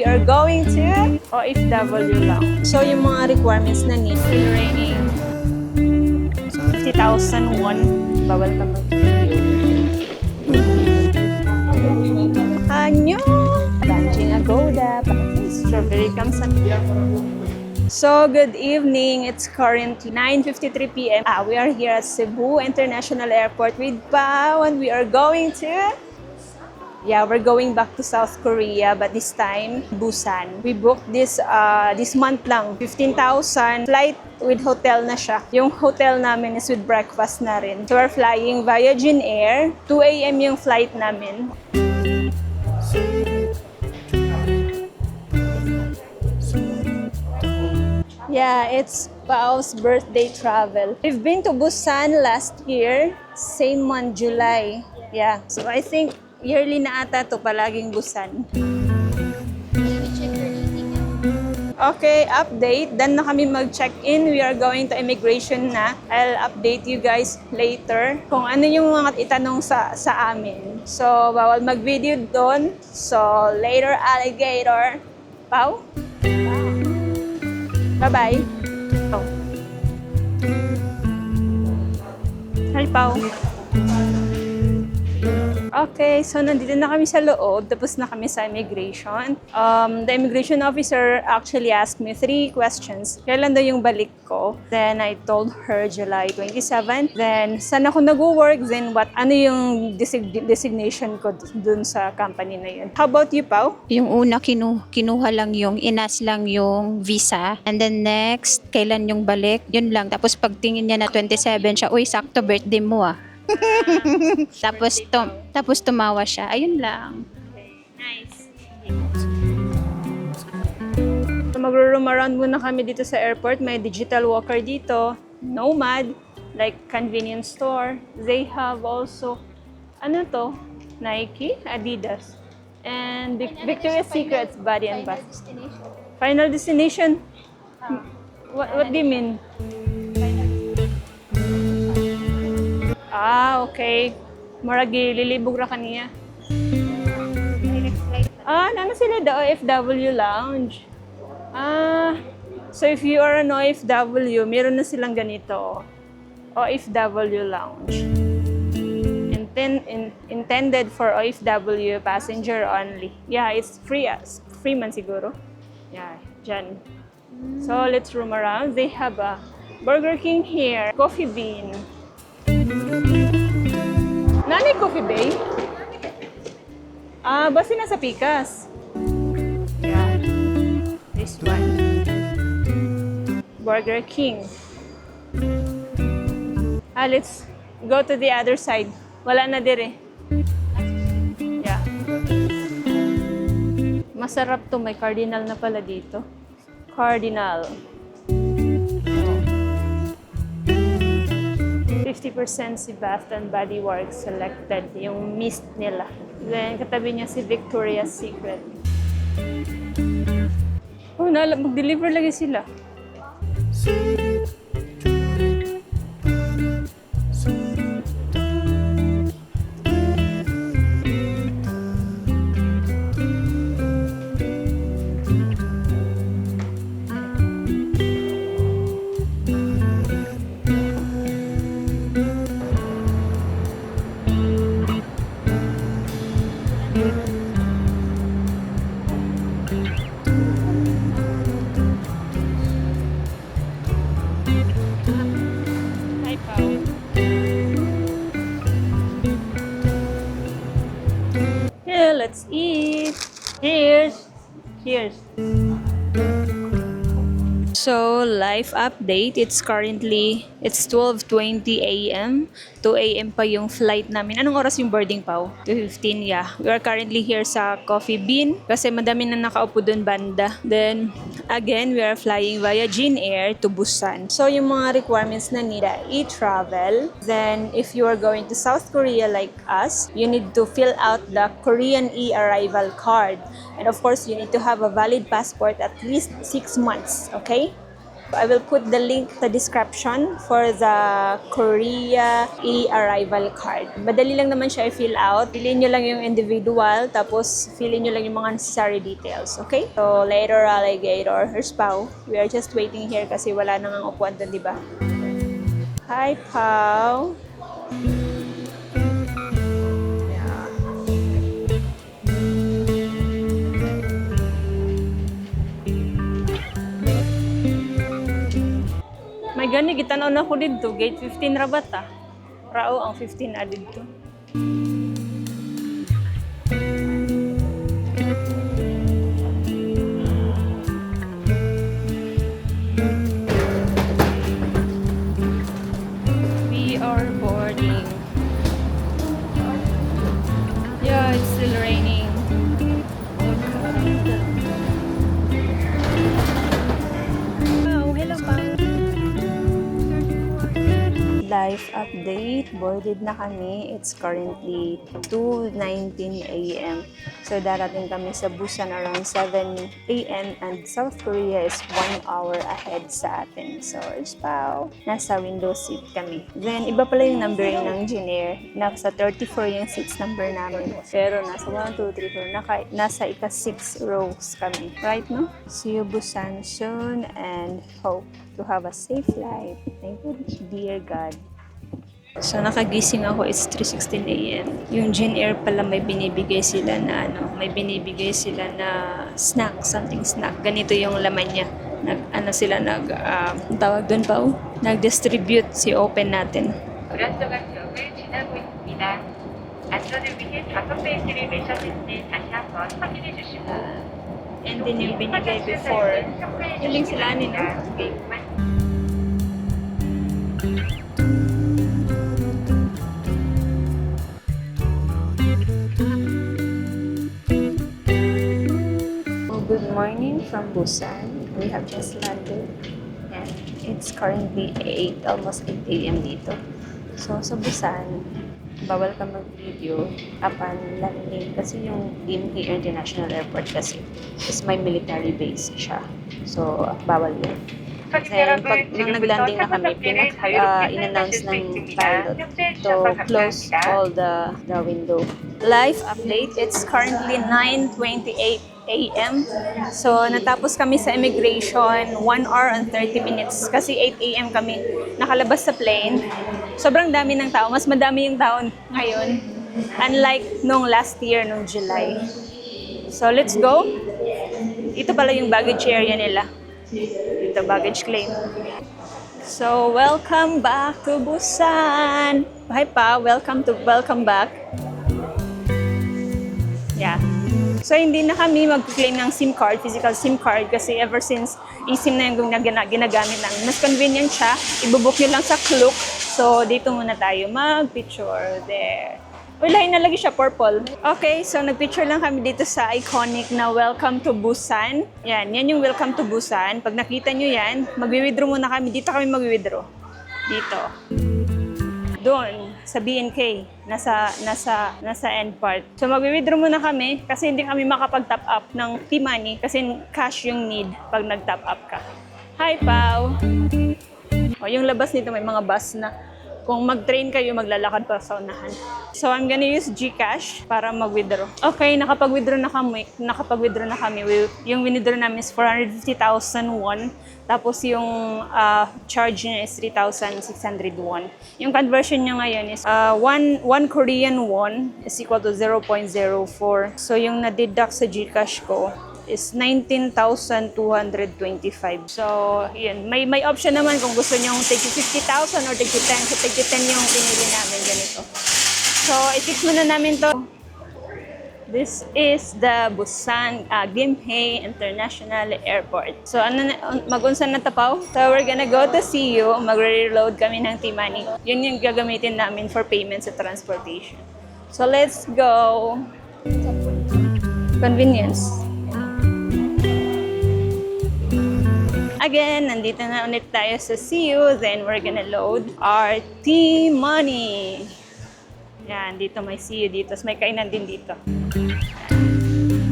We are going to OFW lang. So, yung mga requirements na need. Raining 50,000 won. Bawal ka mag Anyo! Ranching Agoda. Strawberry Kamsan. So, good evening. It's currently 9:53 p.m. We are here at Cebu International Airport with Pao, and we are going to... Yeah, we're going back to South Korea, but this time, Busan. We booked this month lang, 15,000. Flight with hotel na siya. Yung hotel namin is with breakfast na rin. So we're flying via Jin Air. 2 a.m. yung flight namin. Yeah, it's Pao's birthday travel. We've been to Busan last year, same month, July. Yeah, so I think yearly na ata to, palaging Busan. Okay, update. Done na kami mag-check-in. We are going to immigration na. I'll update you guys later kung ano yung mga itanong sa amin. So, bawal mag-video doon. So, later, alligator. Pao? Bye-bye. Oh. Hi, Pao. Okay, so nandito na kami sa loob, tapos na kami sa immigration. The immigration officer actually asked me 3 questions. Kailan daw yung balik ko? Then I told her July 27. Then saan ako nag-work? Then ano yung designation ko dun sa company na yun? How about you, Pao? Yung una, kinuha lang yung, inas lang yung visa. And then next, kailan yung balik? Yun lang. Tapos pagtingin niya na 27 siya, uy, sakto birthday mo ah. Tapos tumawa siya. Ayun lang. Nice. So, magro-roam around muna kami dito sa airport. May digital walker dito. Nomad. Like convenience store. They have also, ano to? Nike, Adidas. And Victoria's Secret's Body and Bath. Final destination? What do you mean? Okay. Maragi, lilibog ra kaniya. Nano sila the OFW lounge. So if you are an OFW, meron na silang ganito. OFW lounge. Intended for OFW passenger only. Yeah, it's free man siguro. Yeah, dyan. So let's roam around. They have a Burger King here, Coffee Bean. Nani Coffee Bay? Basta nasa Pikas. Yeah. This one. Burger King. Let's go to the other side. Wala na dire. Yeah. Masarap to. May Cardinal na pala dito. Cardinal. 50% si Bath and Body Works selected, yung mist nila. Then, katabi niya si Victoria's Secret. Mag-deliver lagi sila. Let's eat. Cheers. So, life update. It's 12:20 a.m. 2 a.m. pa yung flight namin. Anong oras yung boarding, Pao? 2:15, yeah. We are currently here sa Coffee Bean kasi madami na nakaupo dun banda. Then, again, we are flying via Jin Air to Busan. So, yung mga requirements na need e-travel. Then, if you are going to South Korea like us, you need to fill out the Korean e-arrival card. And of course, you need to have a valid passport at least 6 months, okay? I will put the link sa description for the Korea e-arrival card. Madali lang naman siya i-fill out. Piliin nyo lang yung individual, tapos piliin nyo lang yung mga necessary details, okay? So, later, alligator, here's Pao. We are just waiting here kasi wala nang upuan doon, di ba? Hi, Pao. May gani, gitanaw na ko dito. Gate 15 rabat ah. Rao ang 15 na dito. We are boarding. Yeah, it's still raining. Oh, hello pa. Life update, boarded na kami. It's currently 2:19 a.m. So darating kami sa Busan around 7 a.m. and South Korea is 1 hour ahead sa atin. So it's Pao. Nasa window seat kami. Then iba pala yung numbering ng engineer. Nasa 34 yung seats number namin. Pero nasa 1, 2, 3, 4. Nasa ika-6 rows kami. Right, no? See you Busan soon and hope to have a safe flight. Thank you, dear God. So nakagising ako, it's 3:16 a.m. Yung Jin Air pala may binibigay sila na snack, something snack. Ganito yung laman niya. Tawag doon pa nag-distribute si open natin. 브란더가 지역을 지나고 있습니다. 안전을 위해 5페이지를 매셨는지 다시 한번 확인해 주시고 And then yung binigay before. Huling sila no? Good morning from Busan. We have just landed and it's currently 8, almost 8 a.m. dito. So sa Busan, bawal ka mag-video upon landing kasi yung DMK International Airport kasi is may military base siya. So bawal yun. Then pag nung nag-landing na kami, in-announce ng pilot to close all the window. Live update, it's currently 9:28 a.m. So, natapos kami sa immigration 1 hour and 30 minutes kasi 8 a.m. kami nakalabas sa plane. Sobrang dami ng tao. Mas madami yung tao ngayon. Unlike nung last year, nung July. So, let's go. Ito pala yung baggage area nila. Ito, baggage claim. So, welcome back to Busan. Hi pa, welcome back. Yeah. So, hindi na kami mag-claim ng SIM card, physical SIM card, kasi ever since eSIM na yung ginagamit namin. Mas convenient siya. Ibubook nyo lang sa Klook. So, dito muna tayo mag-picture. There. Wala, nalagay siya purple. Okay, so nag-picture lang kami dito sa iconic na Welcome to Busan. Yan yung Welcome to Busan. Pag nakita nyo yan, mag-withdraw muna kami. Dito kami mag-withdraw. Dito. Doon, sa BNK, nasa end part. So mag-withdraw muna kami kasi hindi kami makapag-top up ng T-Money kasi cash yung need pag nag-top up ka. Hi, Pao! O, yung labas nito may mga bus na kung mag-train kayo, maglalakad pa sa unahan. So I'm gonna use GCash para mag-withdraw. Okay, nakapag-withdraw na kami. Yung withdraw namin is 450,000 won. Tapos yung charge niya is 3,600 won. Yung conversion niya ngayon is 1 Korean won is equal to 0.04. So yung na-deduct sa GCash ko is 19,225. So, yun. May option naman kung gusto nyo take 50,000 or take 10. So, take 10 yung pinili namin ganito. So, i-fix muna namin to. This is the Busan Gimhae International Airport. So, mag-unsan na tapaw? So, we're gonna go to CU. Magre-reload kami ng T-Money. Yun yung gagamitin namin for payments at transportation. So, let's go. Convenience. Again, nandito na ulit tayo sa CU. Then, we're gonna load our T-Money. Yan, dito may CU dito. May kainan din dito.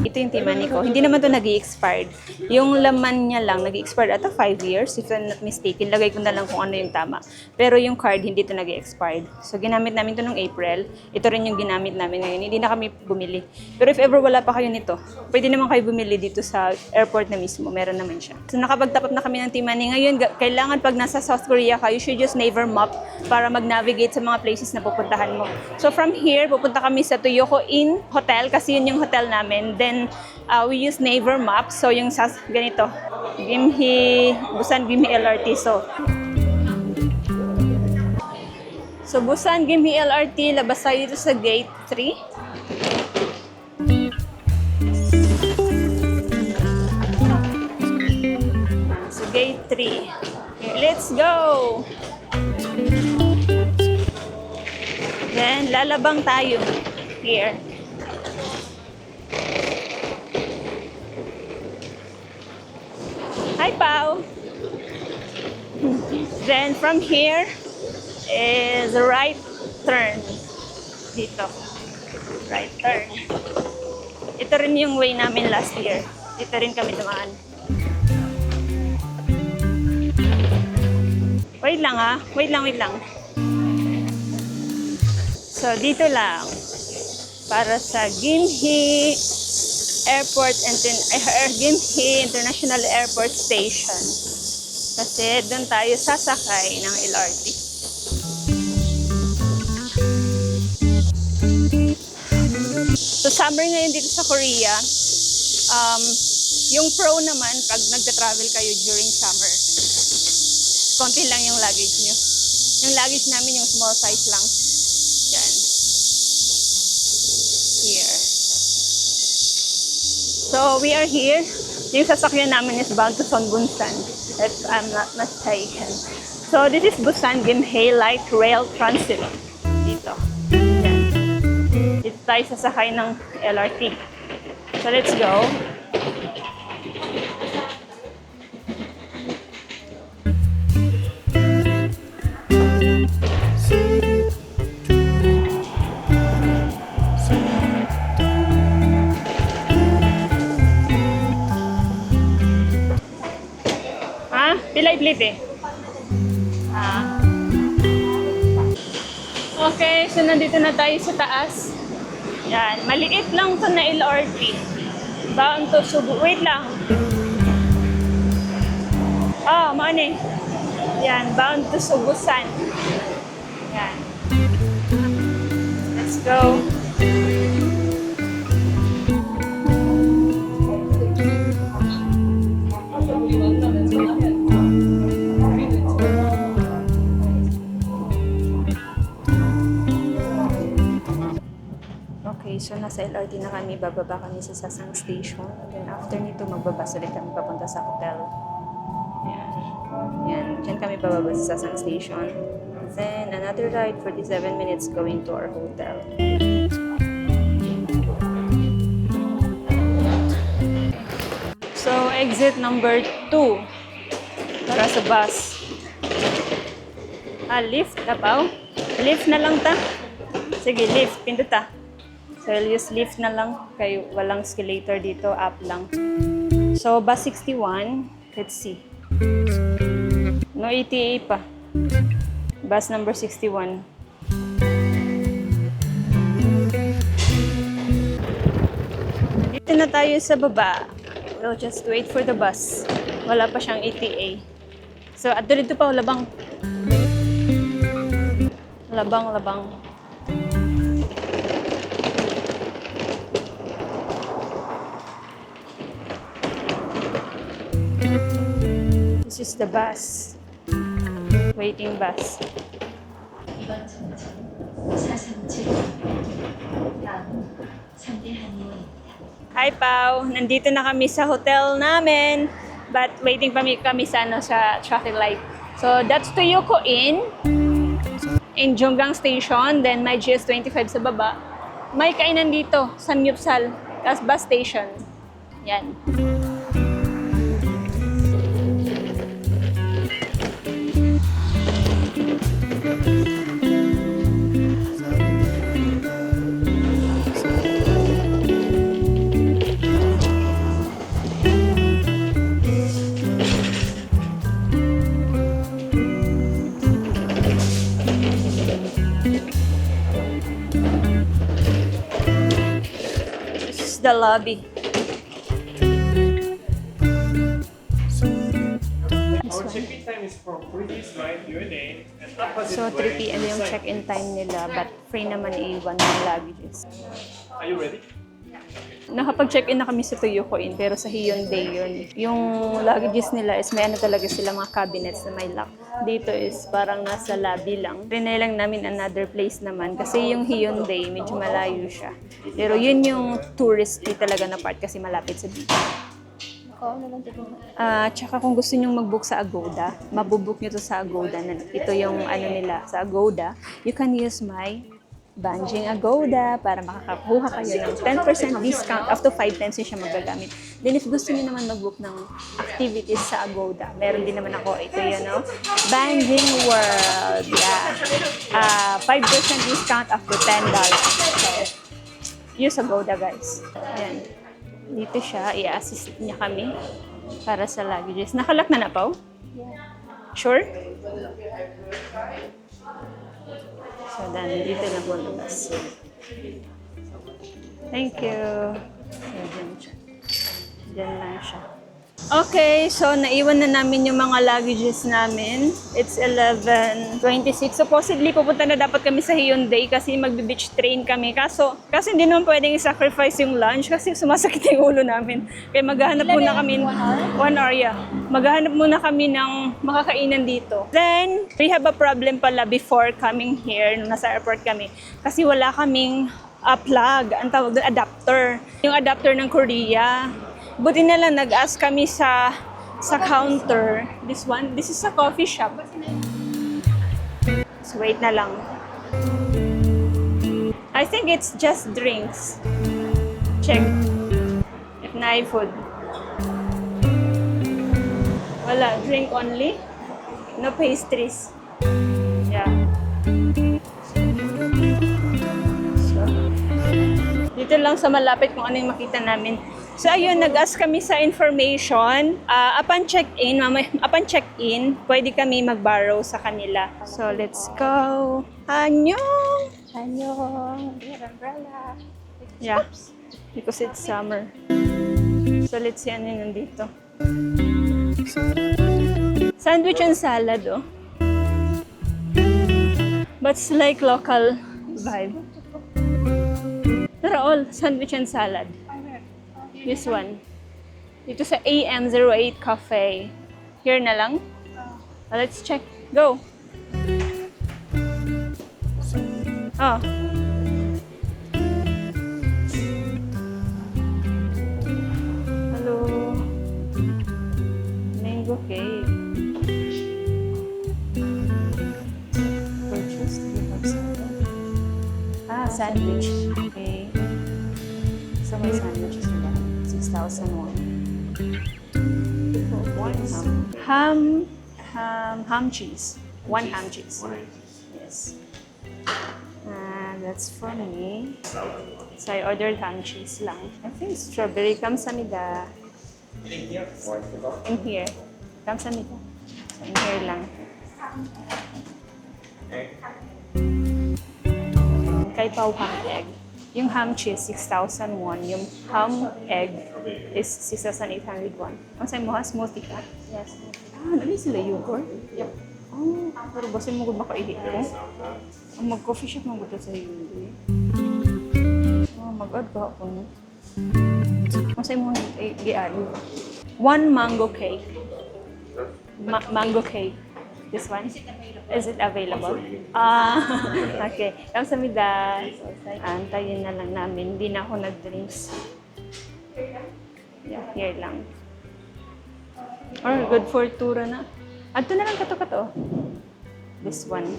Ito yung Timani ko. Hindi naman to nag-i-expired. Yung laman niya lang nag-i-expired ata 5 years, if I'm not mistaken. Lagay ko na lang kung ano yung tama. Pero yung card, hindi to nag-i-expired. So, ginamit namin to nung April. Ito rin yung ginamit namin ngayon. Hindi na kami bumili. Pero if ever wala pa kayo nito, pwede naman kayo bumili dito sa airport na mismo. Meron naman siya. So, nakapagtapap na kami ng Timani. Ngayon, kailangan pag nasa South Korea ka, you should just Naver Map para mag-navigate sa mga places na pupuntahan mo. So, from here, pupunta kami sa Toyoko Inn Hotel kasi yun yung hotel namin. Then, we use Naver Map. So, yung ganito, Busan Gimhi LRT. So, Busan Gimhi LRT, labas tayo dito sa gate 3. So, gate 3. Let's go! Then, lalabang tayo here. Hi, Pao! Then, from here is a right turn. Dito. Right turn. Ito rin yung way namin last year. Dito rin kami dumaan. Wait lang ha. Wait lang. So, dito lang. Para sa Gimhi Gimhi International Airport Station. Kasi doon tayo sasakay ng LRT. So, summer ngayon dito sa Korea. Yung pro naman, pag nagta-travel kayo during summer, konti lang yung luggage nyo. Yung luggage namin, yung small size lang. Yan. Here. So, we are here. Yung sasakyan namin is bound to Songbunsan, if I'm not mistaken. So, this is Busan Gimhae Light Rail Transit. Dito. Yan. Dito tayo sasakay ng LRT. So, let's go. Pilay-plit eh. Okay, so nandito na tayo sa taas. Yan, maliit lang to na LRT. Bound to Subu. Wait lang. Maani. Yan, bound to Subusan. Yan. Let's go. So, nasa LRT na kami, bababa kami sa Sasang Station. And then, after nito, magbabas ulit kami papunta sa hotel. Yan. Diyan kami bababa sa Sasang Station. Then, another ride, 47 minutes going to our hotel. So, exit number 2 para sa bus. Lift na pa. Lift na lang ta. Sige, lift. Pindot ta. So, I'll use lift na lang. Kaya walang escalator dito. Up lang. So, bus 61. Let's see. No ETA pa. Bus number 61. Dito na tayo sa baba. We'll just wait for the bus. Wala pa siyang ETA. So, at dito pa, labang. Labang. This is the bus. Waiting bus. 이번 정차 437 다음 상대한의원입니다. Hi, Pao! Nandito na kami sa hotel namin. But waiting pa kami sa traffic light. So, that's Toyoko Inn in Jonggang Station. Then, may GS25 sa baba. May kainan dito, Samyupsal, as bus station. Yan. the lobby. Our check-in time is from 3 night UNA and opposite So, 3 way p.m. to yung side. check-in time nila, but free naman iiwan ng luggages. Are you ready? Nakapag-check-in na kami sa Toyoko Inn, pero sa Hyundai yun. Yung luggages nila is may ano talaga sila, mga cabinets na may lock. Dito is parang nasa lobby lang. Rinay lang namin another place naman kasi yung Hyundai medyo malayo siya. Pero yun yung touristy talaga na part kasi malapit sa beach. Tsaka kung gusto nyong mag-book sa Agoda, mabubook nyo to sa Agoda. Ito yung ano nila sa Agoda. You can use my Banjing Agoda para makakakuha kayo ng 10% discount. Up to 5 times yun siya magagamit. Then if gusto niyo naman mag-book ng activities sa Agoda, meron din naman ako. Ito yun, no? Banjing World. Yeah. 5% discount up to $10. So, use Agoda, guys. Ayan. Dito siya, i-assist niya kami para sa luggages. Nakalak na Pao? Sure? So, then, dito lang po labas. Thank you. So, dyan siya. Dyan lang siya. Okay, so naiwan na namin yung mga luggages namin. It's 11:26. Supposedly, pupunta na dapat kami sa Hyundai kasi magbe-beach train kami. Kaso hindi naman pwedeng i-sacrifice yung lunch kasi sumasakit yung ulo namin. Kaya maghahanap muna kami. 1 hour, yeah. Maghahanap muna kami ng makakainan dito. Then, we have a problem pala before coming here, nung nasa airport kami. Kasi wala kaming plug, ang tawag doon, adapter. Yung adapter ng Korea. Buti na lang nag-ask kami sa counter. This is a coffee shop. So wait na lang. I think it's just drinks. Check. If na food. Wala, drink only. No pastries. Yeah. So, dito lang sa malapit kung ano yung makita namin. So ayun, nag-ask kami sa information. Upon check-in, pwede kami mag-borrow sa kanila. So let's go. Annyeong! Annyeong! Umbrella. Yeah, because it's summer. So let's see ano yung nandito. Sandwich and salad, oh. But it's like local vibe. Pero all sandwich and salad. This one. Dito sa AM08 Cafe. Here na lang. Let's check. Go! Oh. Hello. Mango cake. Purchase. Sandwich. Okay. So may sandwiches nila. 6,001. Ham cheese. 1 ham cheese. Yes. That's for me. So I ordered ham cheese lang. I think strawberry kamsamida. In here. Kamsamida. So in here lang. Kay Pao ham egg. Yung ham cheese, 6,001. Yung ham egg is 6,801. Ang sa'yo mo ha? Smoothie ka? Yes. Nali sila yogurt? Yep. Oh, pero basta mo ba kaihit ko? Ang mag-coffee shop mo ba sa Hyundai? Oh, mag-add ka ako. Ang sa'yo mo i-add? 1 mango cake. Mango cake. This one? Is it available? Okay. Kamsamida. Antayin na lang namin. Hindi na ako nag-drinks. Yeah, here lang. Or good for tura na. Adto na lang kato-kato. This one.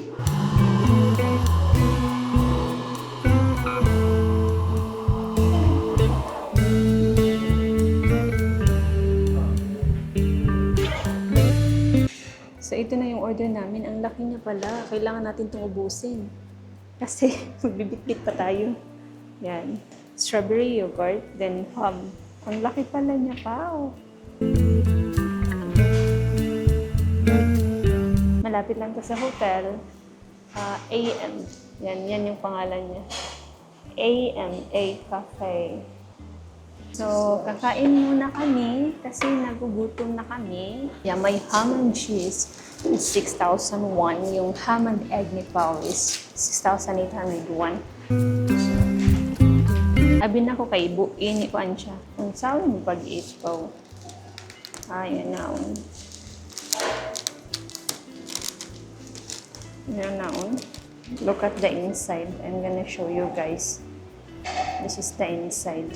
So, ito na yung order namin. Ang laki niya pala. Kailangan natin itong ubusin. Kasi, magbibitbit pa tayo. Yan. Strawberry yogurt, then ham. Ang laki pala niya pa. Oh. Malapit lang to sa hotel. AM. Yan yung pangalan niya. AMA Cafe. So, kakain muna kami kasi nagugutom na kami. Yeah, may ham and cheese. It's 6,001. Yung ham and egg ni Pao is 6,801. Abi na ko kay buin ni kuan siya. Kung saan mo pag-eat Pao. Ayun na. Yan na. Look at the inside. I'm gonna show you guys. This is the inside.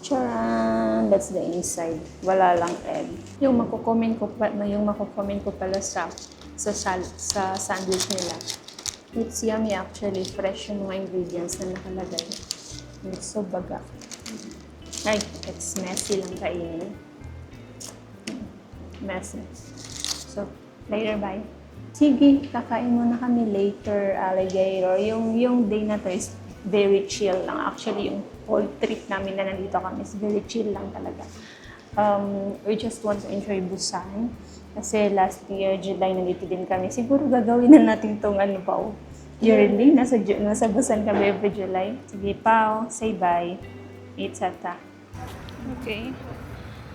Charan! That's the inside. Wala lang egg. Yung mako-comment ko pala sa sandwich nila. It's yummy actually. Fresh yung mga ingredients na nakalagay. It's so baga. Ay, it's messy lang kainin. Messy. So, later, bye. Sige, kakain muna kami later, alligator. Yung day na to is very chill lang. Actually, yung whole trip namin na nandito kami is very chill lang talaga. We just want to enjoy Busan. Kasi last year, July, nandito din kami. Siguro gagawin na natin itong ano pa. Yearly, nasa Busan kami every July. Sige, Pao, say bye. Itzata. Okay.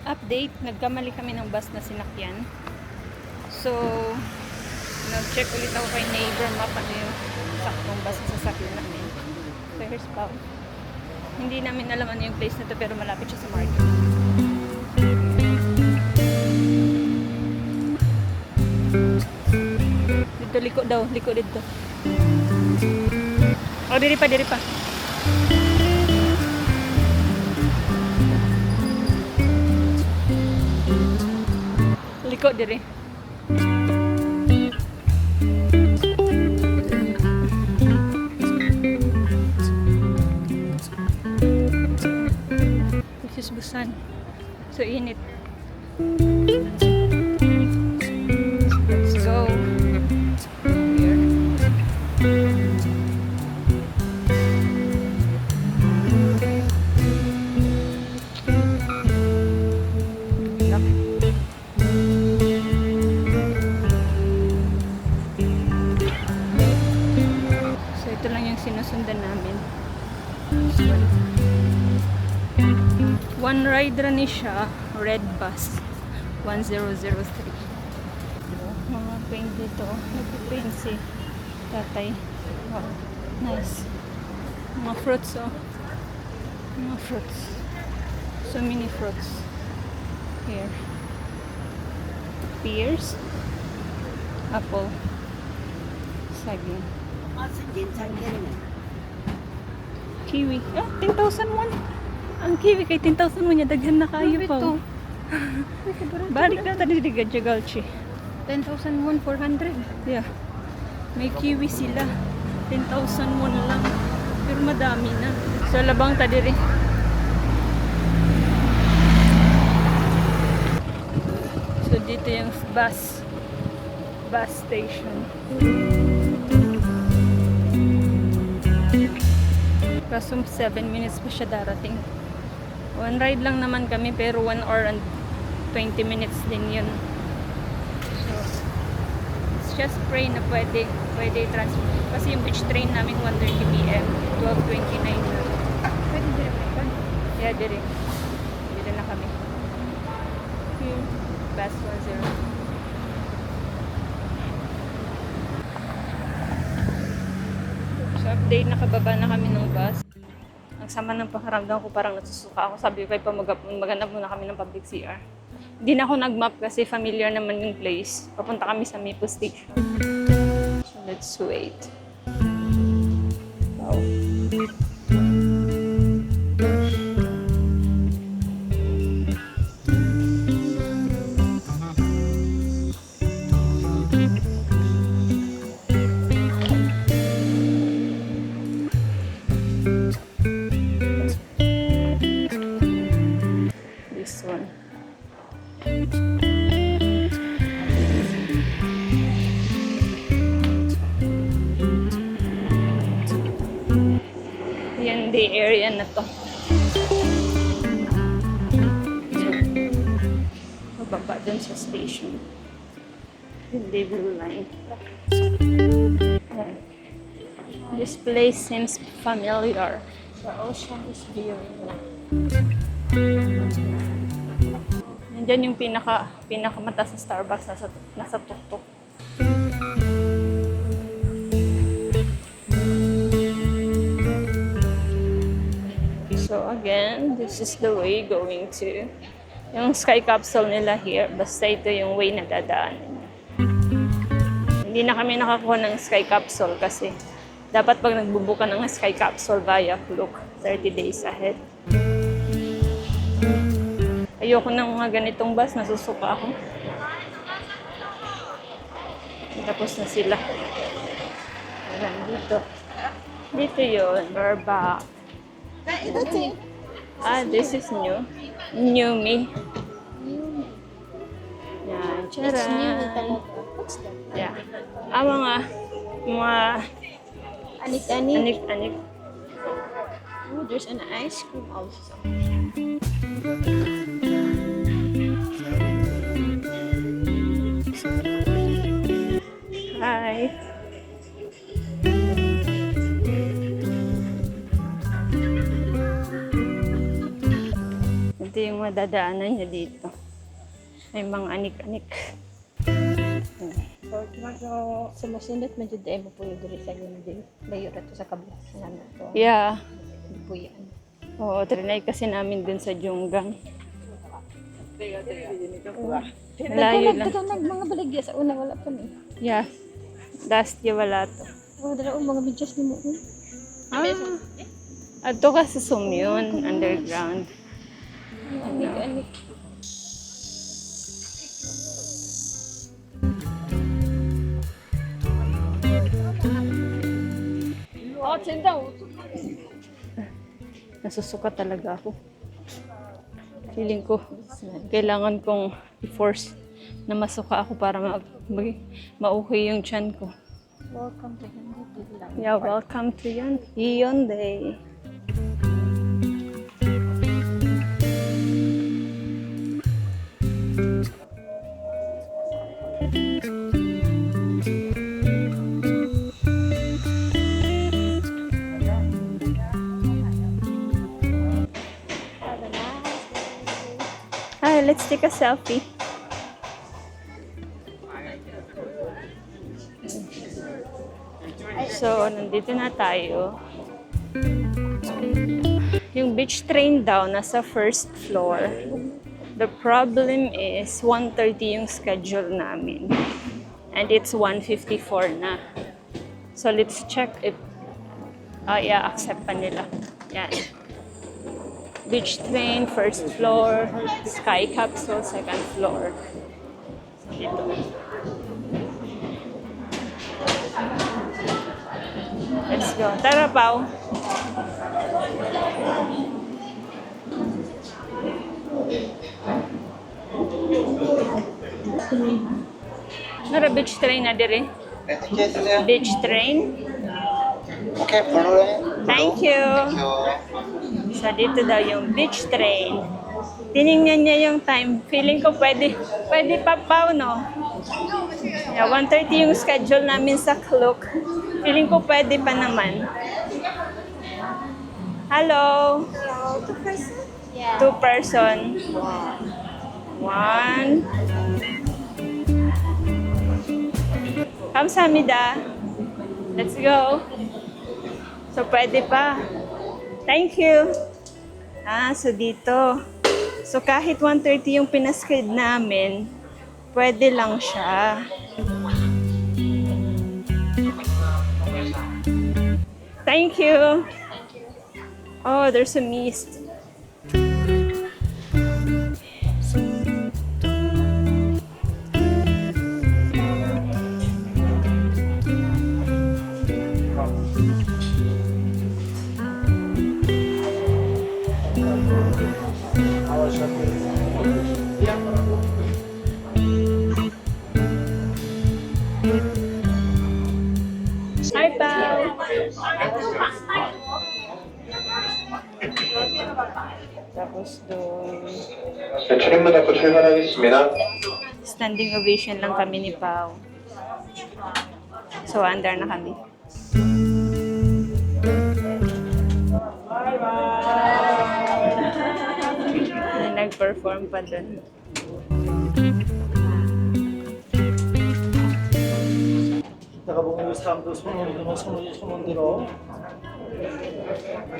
Update, nagkamali kami ng bus na sinakyan. So, nag-check ulit ako kay neighbor map ano yung saktong bus na sasakyan namin. So, here's Pao. Hindi namin alam ano yung place na to pero malapit siya sa market. Dito, liko daw. Liko dito. Oh, diri pa. Liko diri. This is Busan. So init. Let's go. Here. Look. So ito lang yung sinusundan namin. This one. One ride rin siya, red bus, 1003. Mga paint dito, nag-paint si tatay. Wow, nice. Mga fruits, oh. Mga fruits. So many fruits. Here. Pears. Apple. Saging. Kiwi. Ah, 10,001. Ang kiwi kay 10,000 mo niya, daghan na kayo pa. Balik na tadi di Gajalchi. 10,000 400. Yeah. May kiwi sila. 10,000 won lang. Pero madami na. Sa labang tadi rin. So dito yung bus station. Kaso 7 minutes pa siya darating. One ride lang naman kami pero 1 hour and 20 minutes din yun. So, let's just pray na pwede transfer. Kasi yung beach train namin 1:30 p.m. 12:29 na. Pwede dire pa. Yeah, dire. Dito na kami. Here, bus 10. So, update, nakababa na kami ng bus. Ang sama ng pakaramdam ko, parang nasusuka ako. Sabi ko, maghanap muna kami ng public CR. Hindi na ako nag-map kasi familiar naman yung place. Papunta kami sa Mipo Station. So, let's wait. Wow. This one. Yan the area na to. Bababa dun sa station. Hindi blue line. This place seems familiar. The ocean is beautiful. Nandyan yung pinakamataas na Starbucks nasa tuktok. So again, this is the way going to yung sky capsule nila here. Basta ito yung way na dadaanan. Hindi na kami nakakuha ng sky capsule kasi dapat pag nagbubuka ng sky capsule via Klook, 30 days ahead. Ayoko ng mga ganitong bus, nasusuka ako. Tapos na sila. Ayan, dito. Dito yun, we're back. This is new. New me. Yan, charan. Yeah. Mga Anik-anik. anik-anik. Oh, there's an ice cream also. Hi. Ito yung madadaanan niya dito. May mga anik-anik. Sumusunod man jud mo po yung diri sa yun din. Layo ra to sa kabila namin to. Yeah. Po yan. Oo, trinay kasi namin dun sa Junggang. Malayo lang. Nag mga baligya sa una wala pa ni. Yeah. Last year wala to. Oh, dala mga medyas ni mo. Ato ka sa Sumyun, underground. Anik-anik. Nasusuka talaga ako. Feeling ko, kailangan kong i-force na masuka ako para ma-okay yung tiyan ko. Welcome to Hyundai. Yeah, welcome to Hyundai. Hi, let's take a selfie. So, nandito na tayo. Yung beach train daw nasa first floor. The problem is 1:30 yung schedule namin. And it's 1:54 na. So, let's check if accept pa nila. Yan. Beach train, first floor. Sky capsule, second floor. So, dito. Let's go. Tara, Pao. Nara beach train na dire. Beach train. Okay, blue. Thank you. So, dito daw yung beach train. Tinignan niya yung time. Feeling ko pwede pa, Pao, no? Yeah, 1:30 yung schedule namin sa Klook. Feeling ko pwede pa naman. Hello? Hello, 2 person? Yeah. 2 person. 1. Kamsahamnida. Let's go. So, pwede pa. Thank you. So dito. So, kahit 1:30 yung pinaskid namin, pwede lang siya. Thank you. Oh, there's a mist. Hi, Pao. Tapos doon, 출입문 닫고 출발하겠습니다. standing ovation lang kami ni Pao. So, under na kami. nagpe-perform pa dun. 나가보면 이 사람들 손을 들어.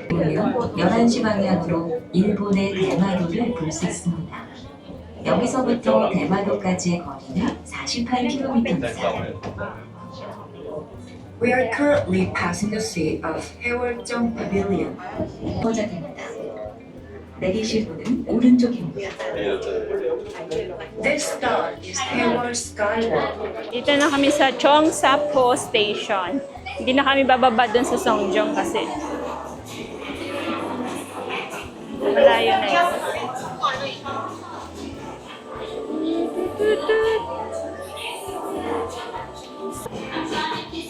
보면 11시 방향으로 일본의 대마도를 볼 수 있습니다. 여기서부터 대마도까지의 거리는 48km입니다. We are currently passing the sea of 해월정 Pavilion. 포장입니다. 내리실 분은 오른쪽입니다. This stop is 해월 Skywalk. Dito na kami sa Cheongsapo Station. Hindi na kami bababa dun sa Songjeong kasi malayo na yun.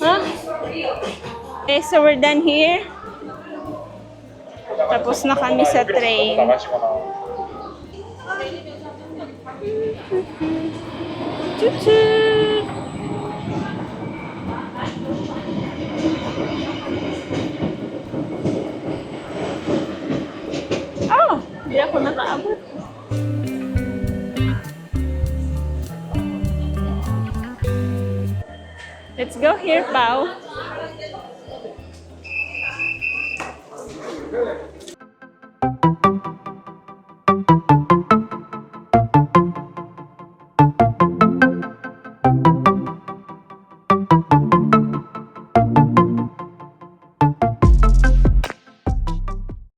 Huh? Okay, so we're done here. Tapos na kami sa train. Choo-choo! Oh! Hindi ako nakaabot. Let's go here, Pao.